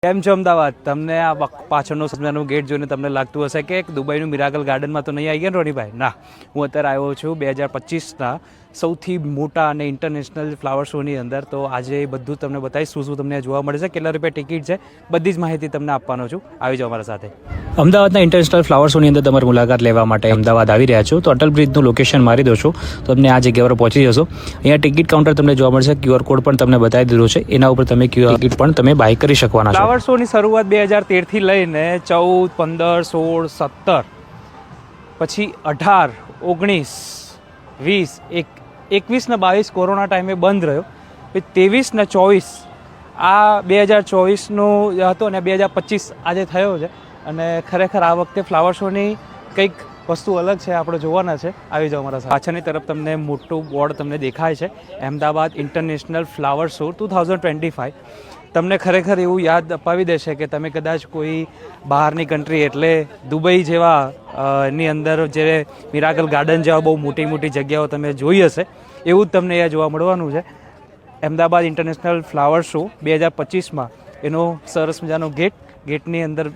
કેમ છો અમદાવાદ? તમને આ પાછળનો સપનાનું ગેટ જોઈને તમને લાગતું હશે કે દુબઈનું મિરાકલ ગાર્ડનમાં તો નહીં આવી ગયા રોનીભાઈ? ના, હું અત્યારે આવ્યો છું 2025ના સૌથી મોટા અને ઇન્ટરનેશનલ ફ્લાવર શોની અંદર. તો આજે બધું તમને બતાવીશ, શું તમને જોવા મળે છે, કેટલા રૂપિયા ટિકિટ છે, બધી જ માહિતી તમને આપવાનો છું. આવી જાઓ અમારા સાથે. અમદાવાદના ઇન્ટરનેશનલ ફ્લાવર શોની અંદર તમારી મુલાકાત લેવા માટે અમદાવાદ આવી રહ્યા છો તો અટલ બ્રિજનું લોકેશન મારી દો છો તો તમને આ જગ્યા પર પહોંચી જશો. અહીંયા ટિકિટ કાઉન્ટર તમને જોવા મળશે, QR કોડ પણ તમને બતાવી દીધો છે, એના ઉપર તમે ટિકિટ પણ તમે બાય કરી શકવાના છો. ફ્લાવર શોની શરૂઆત 2013થી લઈને 14, 15, 16, 17, પછી 18, 19, 20, 21 ને 22 કોરોના ટાઈમે બંધ રહ્યો. પછી 23 ને 24 આ 2024નો હતો અને 2025 આજે થયો છે. અને ખરેખર આ વખતે ફ્લાવર શોની કંઈક વસ્તુ અલગ છે, આપણે જોવાના છે. આવી જાઓ મારા સાથે. પાછળની તરફ તમને મોટું બોર્ડ તમને દેખાય છે, અમદાવાદ ઇન્ટરનેશનલ ફ્લાવર શો 2025. તમને ખરેખર એવું યાદ અપાવી દેશે કે તમે કદાચ કોઈ બહારની કન્ટ્રી એટલે દુબઈ જેવા એની અંદર જે મિરાકલ ગાર્ડન જેવા બહુ મોટી મોટી જગ્યાઓ તમે જોઈ હશે, એવું જ તમને અહીંયા જોવા મળવાનું છે. અમદાવાદ ઇન્ટરનેશનલ ફ્લાવર શો 2025માં એનો સરસ મજાનો ગેટની અંદર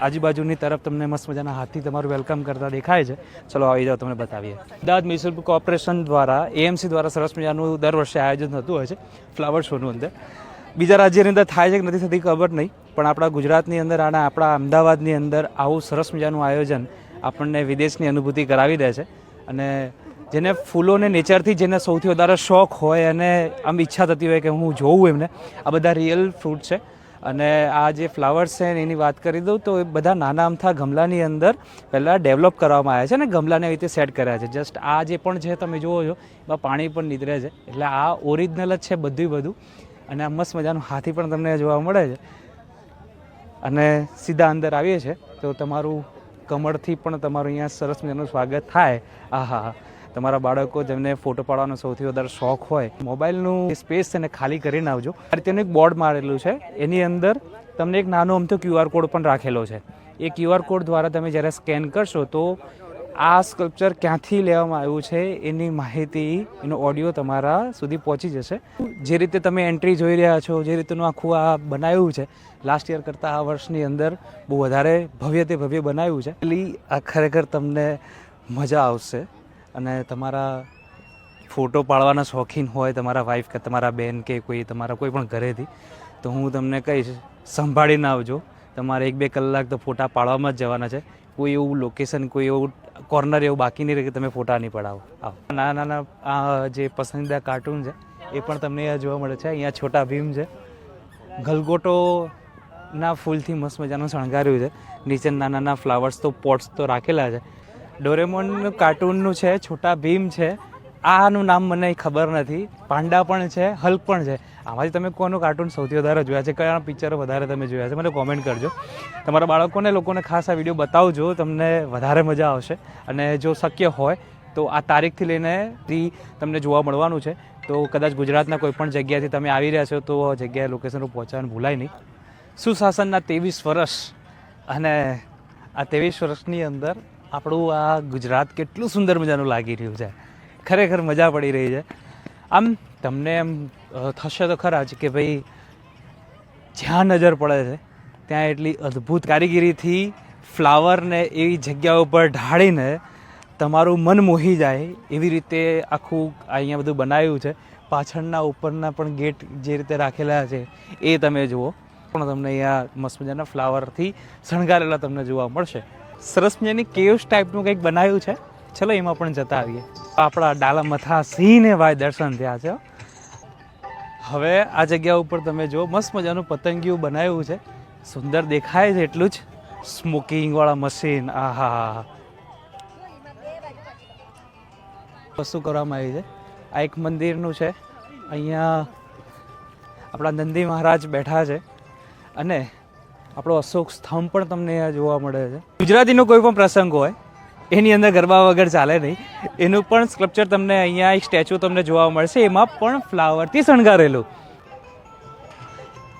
આજુબાજુની તરફ તમને મસ્ત મજાના હાથી તમારું વેલકમ કરતા દેખાય છે. ચલો આવી જાઓ, તમને બતાવીએ. અમદાવાદ મ્યુનિસિપલ કોર્પોરેશન દ્વારા AMC દ્વારા સરસ મજાનું દર વર્ષે આયોજન થતું હોય છે ફ્લાવર શોનું. અંદર બીજા રાજ્યની અંદર થાય છે કે નથી થતી ખબર નહીં, પણ આપણા ગુજરાતની અંદર અને આપણા અમદાવાદની અંદર આવું સરસ મજાનું આયોજન આપણને વિદેશની અનુભૂતિ કરાવી દે છે. અને જેને ફૂલોને નેચરથી જેને સૌથી વધારે શોખ હોય અને આમ ઈચ્છા થતી હોય કે હું જોઉં એમને, આ બધા રિયલ ફ્રૂટ છે. અને આ જે ફ્લાવર્સ છે એની વાત કરી દઉં તો એ બધા નાના અમથા ગમલાની અંદર પહેલાં ડેવલપ કરવામાં આવ્યા છે અને ગમલાને એવી રીતે સેટ કર્યા છે. જસ્ટ આ જે પણ છે તમે જુઓ છો એમાં પાણી પણ નીતરે છે, એટલે આ ઓરિજિનલ જ છે બધું. અને આ મસ્ત મજાનું હાથી પણ તમને જોવા મળે છે. અને સીધા અંદર આવીએ છીએ તો તમારું કમળથી પણ તમારું અહીંયા સરસ મજાનું સ્વાગત થાય. આહા, તમારા બાળકો જેમને ફોટો પાડવાનો સૌથી વધારે શોખ હોય, મોબાઈલનું સ્પેસ છે ને ખાલી કરીને આવજો. આ રીતેનું એક બોર્ડ મારેલું છે, એની અંદર તમને એક નાનો અમથો QR કોડ પણ રાખેલો છે. એ QR કોડ દ્વારા તમે જ્યારે સ્કેન કરશો તો આ સ્કલ્પચર ક્યાંથી લેવામાં આવ્યું છે એની માહિતી, એનો ઓડિયો તમારા સુધી પહોંચી જશે. જે રીતે તમે એન્ટ્રી જોઈ રહ્યા છો, જે રીતનું આખું આ બનાવ્યું છે, લાસ્ટ યર કરતાં આ વર્ષની અંદર બહુ વધારે ભવ્ય બનાવ્યું છે. એટલે આ ખરેખર તમને મજા આવશે. અને તમારા ફોટો પાડવાના શોખીન હોય, તમારા વાઈફ કે તમારા બેન કે કોઈ તમારા કોઈ પણ ઘરેથી, તો હું તમને કહીશ સંભાળીને આવજો. તમારે 1-2 કલાક તો ફોટા પાડવામાં જ જવાના છે. કોઈ એવું લોકેશન, કોઈ એવું કોર્નર એવું બાકી નહીં રહે કે તમે ફોટા નહીં પડાવો. નાના આ જે પસંદીદા કાર્ટૂન છે એ પણ તમને અહીંયા જોવા મળે છે. અહીંયા છોટા ભીમ છે, ગલગોટોના ફૂલથી મસ્ત મજાનું શણગાર્યું છે. નીચે નાના ફ્લાવર્સ તો પોટ્સ તો રાખેલા છે. ડોરેમોનનું કાર્ટૂનનું છે, છોટા ભીમ છે, આનું નામ મને ખબર નથી, પાંડા પણ છે, હલ્ક પણ છે. આમાંથી તમે કોનું કાર્ટૂન સૌથી વધારે જોયા છે, કયા પિક્ચરો વધારે તમે જોયા છે, મને કોમેન્ટ કરજો. તમારા લોકોને ખાસ આ વિડીયો બતાવજો, તમને વધારે મજા આવશે. અને જો શક્ય હોય તો આ તારીખથી લઈને તમને જોવા મળવાનું છે. તો કદાચ ગુજરાતના કોઈ પણ જગ્યાથી તમે આવી રહ્યા છો તો જગ્યાએ લોકેશન પર પહોંચવાનું ભૂલાય નહીં. સુશાસનના 23 વર્ષ, અને આ 23 વર્ષની અંદર આપણું આ ગુજરાત કેટલું સુંદર મજાનું લાગી રહ્યું છે. ખરેખર મજા પડી રહી છે. આમ તમને એમ થશે તો ખરા જ કે ભાઈ જ્યાં નજર પડે છે ત્યાં એટલી અદ્ભુત કારીગીરીથી ફ્લાવરને એવી જગ્યા ઉપર ઢાળીને તમારું મન મોહી જાય એવી રીતે આખું અહીંયા બધું બનાવ્યું છે. પાછળના ઉપરના પણ ગેટ જે રીતે રાખેલા છે એ તમે જુઓ, પણ તમને અહીંયા મસ્ત મજાના ફ્લાવરથી શણગારેલા તમને જોવા મળશે. સરસ મજાની કેવ્સ ટાઈપનું કંઈક બનાવ્યું છે. ચલો એમાં પણ જતા આવીએ. આપણા ડાલા મથા સિંહને ભાઈ દર્શન થયા છે. હવે આ જગ્યા ઉપર તમે જો મસ્ત મજાનું પતંગિયું બનાવ્યું છે, સુંદર દેખાય છે એટલું જ. સ્મોકિંગવાળા મશીન, આહા, વસ્તુ કરવામાં આવી છે. આ એક મંદિરનું છે, અહીંયા આપણા નંદી મહારાજ બેઠા છે અને આપણો અશોક સ્તંભ પણ તમને અહીંયા જોવા મળે છે. ગુજરાતીનો કોઈ પણ પ્રસંગ હોય એની અંદર ગરબા વગર ચાલે નહીં, એનું પણ સ્કલ્પચર તમને અહીંયા એક સ્ટેચ્યુ તમને જોવા મળશે, એમાં પણ ફ્લાવરથી શણગારેલું.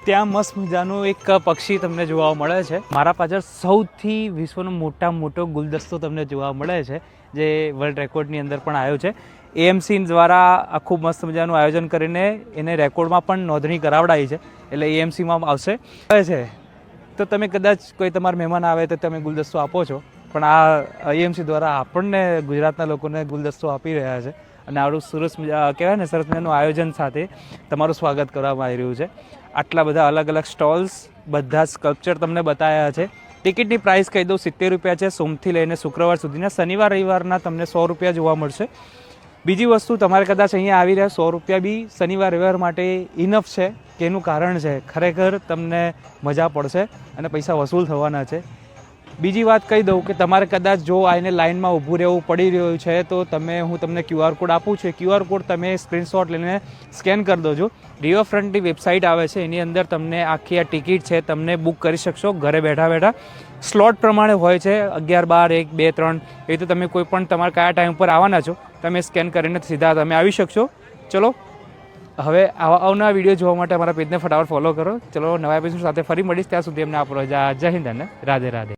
ત્યાં મસ્ત મજાનું એક પક્ષી તમને જોવા મળે છે. મારા પાછળ સૌથી વિશ્વનો મોટો ગુલદસ્તો તમને જોવા મળે છે, જે વર્લ્ડ રેકોર્ડની અંદર પણ આવ્યો છે. AMC દ્વારા આખું મસ્ત મજાનું આયોજન કરીને એને રેકોર્ડમાં પણ નોંધણી કરાવડાવી છે, એટલે AMCમાં આવશે છે. તો તમે કદાચ કોઈ તમારા મહેમાન આવે તો તમે ગુલદસ્તો આપો છો, પણ આ IMC દ્વારા આપણને ગુજરાતના લોકોને ગુલદસ્તો આપી રહ્યા છે અને આવડું સરસ કહેવાય ને સરસ મજાનું આયોજન સાથે તમારું સ્વાગત કરવામાં આવી રહ્યું છે. આટલા બધા અલગ અલગ સ્ટોલ્સ, બધા સ્કલ્પચર તમને બતાવ્યા છે. ટિકિટની પ્રાઇસ કહી દઉં, 70 રૂપિયા છે સોમથી લઈને શુક્રવાર સુધીના. શનિવાર રવિવારના તમને 100 રૂપિયા જોવા મળશે. બીજી વસ્તુ, તમારે કદાચ અહીંયા આવી રહ્યા 100 રૂપિયા બી શનિવાર રવિવાર માટે ઇનફ છે, કે એનું કારણ છે ખરેખર તમને મજા પડશે અને પૈસા વસૂલ થવાના છે. બીજી વાત કહી દઉં કે તમારે કદાચ જો આઈને લાઇનમાં ઊભું રહેવું પડી રહ્યું છે તો હું તમને QR કોડ આપું છું. QR કોડ તમે સ્ક્રીનશોટ લઈને સ્કેન કરી દોજો. રિવરફ્રન્ટની વેબસાઇટ આવે છે, એની અંદર તમને આખી આ ટિકિટ છે તમને બુક કરી શકશો ઘરે બેઠા બેઠા. સ્લોટ પ્રમાણે હોય છે, 11, 12, 1, 2, 3. એ રીતે તમે કોઈ પણ તમારે કયા ટાઈમ પર આવવાના છો તમે સ્કેન કરીને સીધા તમે આવી શકશો. ચલો, હવે આવનારા વિડીયો જોવા માટે અમારા પેજને ફટાફટ ફોલો કરો. ચલો, નવા એપિસોડ સાથે ફરી મળીશ. ત્યાં સુધી અમને આપો રજા. જય હિન્દ અને રાધે રાધે.